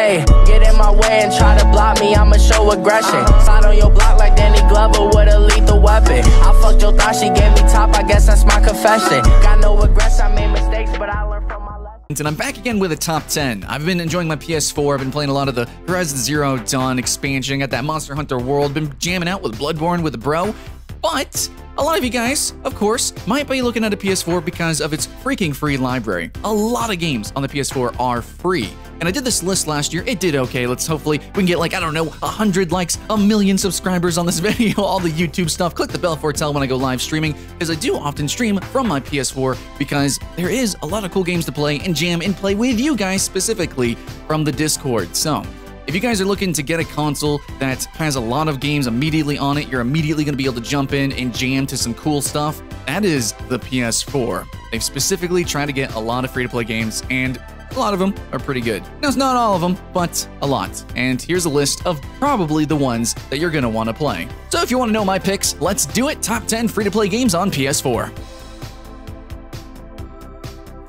Hey, get in my way and try to block me, I'ma show aggression. Slide on your block like Danny Glover with a lethal weapon. I fucked your thought, she gave me top, I guess that's my confession. Got no regrets, I made mistakes, but I learned from my lessons. And I'm back again with a top 10. I've been enjoying my PS4, I've been playing a lot of the Horizon Zero Dawn expansion, got that Monster Hunter World, been jamming out with Bloodborne with a bro. But a lot of you guys, of course, might be looking at a PS4 because of its freaking free library. A lot of games on the PS4 are free. And I did this list last year, it did okay. Let's hopefully we can get like, I don't know, 100 likes, 1 million subscribers on this video, all the YouTube stuff. Click the bell for it, tell when I go live streaming, because I do often stream from my PS4 because there is a lot of cool games to play and jam and play with you guys specifically from the Discord. So if you guys are looking to get a console that has a lot of games immediately on it, you're immediately going to be able to jump in and jam to some cool stuff, that is the PS4. They've specifically tried to get a lot of free-to-play games, and a lot of them are pretty good. Now, it's not all of them, but a lot. And here's a list of probably the ones that you're going to want to play. So if you want to know my picks, let's do it. Top 10 free-to-play games on PS4.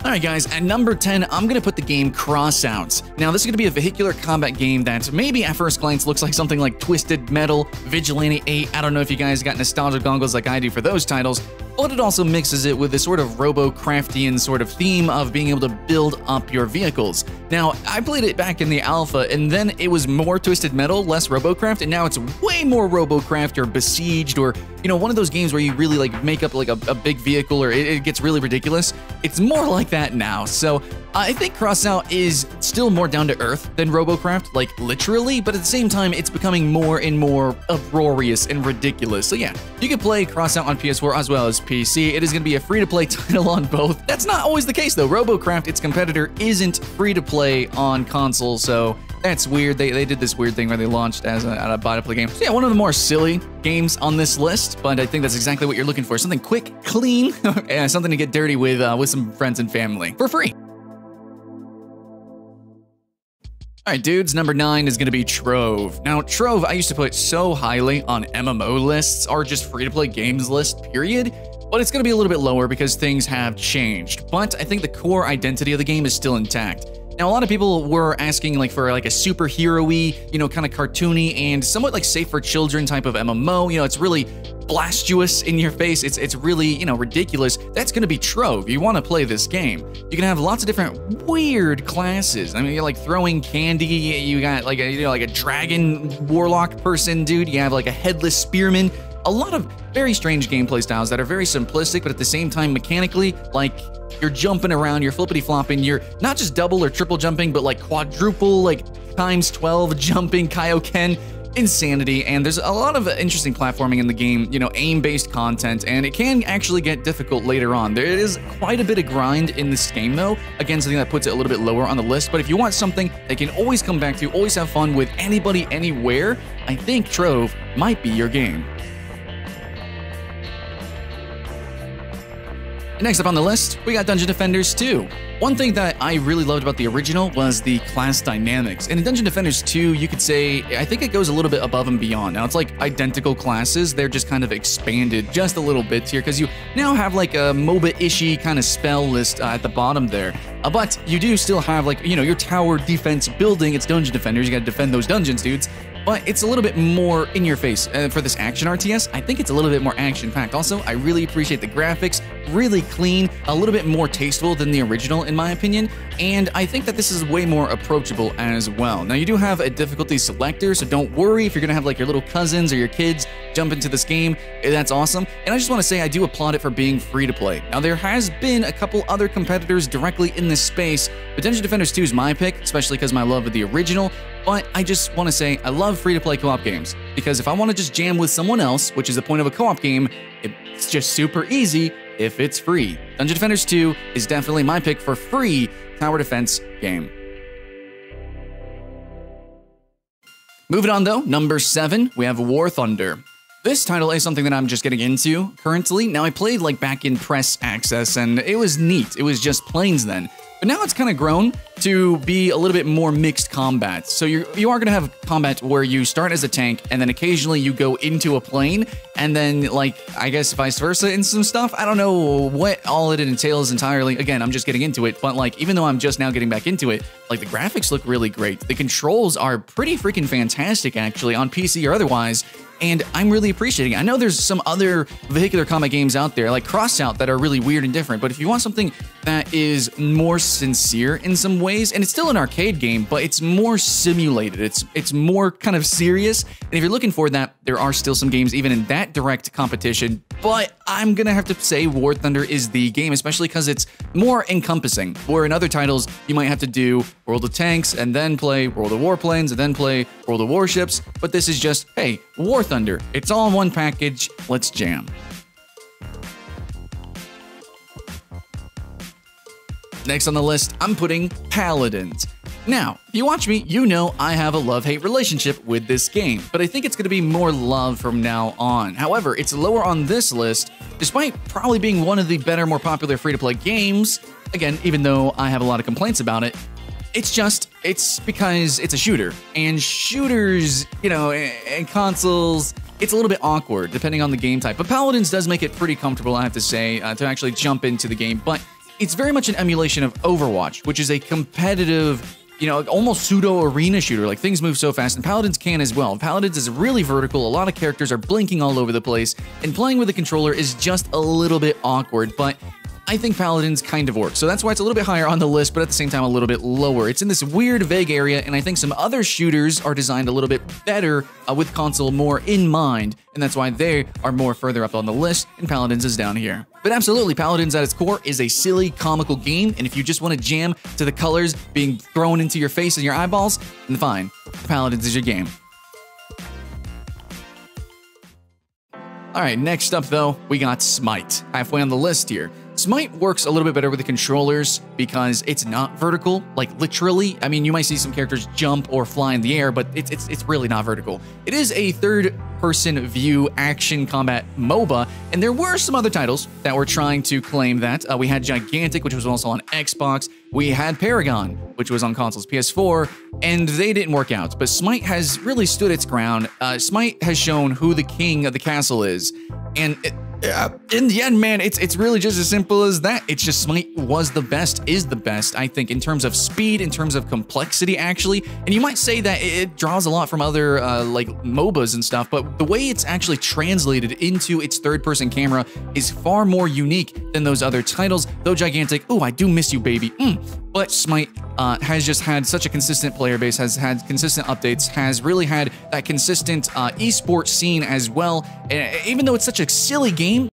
Alright guys, at number 10, I'm going to put the game Crossout. Now this is going to be a vehicular combat game that maybe at first glance looks like something like Twisted Metal, Vigilante 8, I don't know if you guys got nostalgia goggles like I do for those titles, but it also mixes it with this sort of Robo-Craftian sort of theme of being able to build up your vehicles. Now, I played it back in the alpha, and then it was more Twisted Metal, less Robocraft, and now it's way more Robocraft or Besieged or, you know, one of those games where you really like make up like a big vehicle or it gets really ridiculous. It's more like that now, so I think Crossout is still more down to earth than Robocraft, like literally, but at the same time, it's becoming more and more uproarious and ridiculous. So yeah, you can play Crossout on PS4 as well as PC. It is going to be a free-to-play title on both. That's not always the case though. Robocraft, its competitor, isn't free-to-play on console, so that's weird. They did this weird thing where they launched as a buy-to-play game. So yeah, one of the more silly games on this list, but I think that's exactly what you're looking for. Something quick, clean, and something to get dirty with some friends and family for free. Alright dudes, number 9 is going to be Trove. Now Trove I used to put so highly on MMO lists or just free-to-play games list, period. But it's going to be a little bit lower because things have changed. But I think the core identity of the game is still intact. Now, a lot of people were asking like for like a superhero-y, you know, kind of cartoony and somewhat like safe for children type of MMO. You know, it's really blastuous in your face. It's really, you know, ridiculous. That's going to be Trove. You want to play this game. You can have lots of different weird classes. I mean, you're like throwing candy. You got like a, you know, like a dragon warlock person, dude. You have like a headless spearman. A lot of very strange gameplay styles that are very simplistic, but at the same time, mechanically, like you're jumping around, you're flippity-flopping, you're not just double or triple jumping, but like quadruple, like times 12 jumping, Kaioken, insanity. And there's a lot of interesting platforming in the game, you know, aim-based content, and it can actually get difficult later on. There is quite a bit of grind in this game, though. Again, something that puts it a little bit lower on the list, but if you want something that can always come back to, always have fun with anybody, anywhere, I think Trove might be your game. Next up on the list, we got Dungeon Defenders 2. One thing that I really loved about the original was the class dynamics. And in Dungeon Defenders 2, you could say, I think it goes a little bit above and beyond. Now, it's like identical classes. They're just kind of expanded just a little bit here because you now have like a MOBA-ishy kind of spell list at the bottom there. But you do still have like, you know, your tower defense building. It's Dungeon Defenders. You got to defend those dungeons, dudes. But it's a little bit more in your face for this action RTS. I think it's a little bit more action-packed. Also, I really appreciate the graphics, really clean, a little bit more tasteful than the original, in my opinion. And I think that this is way more approachable as well. Now, you do have a difficulty selector, so don't worry if you're gonna have like your little cousins or your kids jump into this game. That's awesome. And I just want to say I do applaud it for being free-to-play. Now, there has been a couple other competitors directly in this space, but Dungeon Defenders 2 is my pick, especially because of my love of the original. But I just want to say I love free-to-play co-op games, because if I want to just jam with someone else, which is the point of a co-op game, it's just super easy if it's free. Dungeon Defenders 2 is definitely my pick for free tower defense game. Moving on though, number 7, we have Warthunder. This title is something that I'm just getting into currently. Now, I played like back in press access and it was neat. It was just planes then. But now it's kind of grown to be a little bit more mixed combat. So you are going to have combat where you start as a tank and then occasionally you go into a plane and then, like, I guess vice versa in some stuff. I don't know what all it entails entirely. Again, I'm just getting into it, but like, even though I'm just now getting back into it, like, the graphics look really great. The controls are pretty freaking fantastic, actually, on PC or otherwise. And I'm really appreciating it. I know there's some other vehicular combat games out there, like Crossout, that are really weird and different, but if you want something that is more sincere in some ways, and it's still an arcade game, but it's more simulated, it's more kind of serious, and if you're looking for that, there are still some games even in that direct competition, but I'm gonna have to say Warthunder is the game, especially because it's more encompassing, where in other titles, you might have to do World of Tanks, and then play World of Warplanes, and then play World of Warships, but this is just, hey, Warthunder. It's all in one package. Let's jam. Next on the list, I'm putting Paladins. Now, if you watch me, you know I have a love-hate relationship with this game, but I think it's going to be more love from now on. However, it's lower on this list, despite probably being one of the better, more popular free-to-play games. Again, even though I have a lot of complaints about it, it's because it's a shooter, and shooters, you know, and consoles, it's a little bit awkward depending on the game type. But Paladins does make it pretty comfortable, I have to say, to actually jump into the game. But it's very much an emulation of Overwatch, which is a competitive, you know, almost pseudo arena shooter. Like, things move so fast, and Paladins can as well. Paladins is really vertical. A lot of characters are blinking all over the place, and playing with a controller is just a little bit awkward. But I think Paladins kind of works, so that's why it's a little bit higher on the list, but at the same time a little bit lower. It's in this weird, vague area, and I think some other shooters are designed a little bit better with console more in mind, and that's why they are more further up on the list, and Paladins is down here. But absolutely, Paladins at its core is a silly, comical game, and if you just want to jam to the colors being thrown into your face and your eyeballs, then fine, Paladins is your game. Alright, next up though, we got Smite, halfway on the list here. Smite works a little bit better with the controllers because it's not vertical, like literally. I mean, you might see some characters jump or fly in the air, but it's really not vertical. It is a third-person view action combat MOBA, and there were some other titles that were trying to claim that. We had Gigantic, which was also on Xbox. We had Paragon, which was on consoles, PS4, and they didn't work out. But Smite has really stood its ground. Smite has shown who the king of the castle is, and in the end, man, it's really just as simple as that. It's just Smite was the best, is the best, I think, in terms of speed, in terms of complexity, actually. And you might say that it draws a lot from other, like, MOBAs and stuff, but the way it's actually translated into its third-person camera is far more unique than those other titles, though Gigantic, ooh, I do miss you, baby. But Smite has just had such a consistent player base, has had consistent updates, has really had that consistent esports scene as well. And even though it's such a silly game,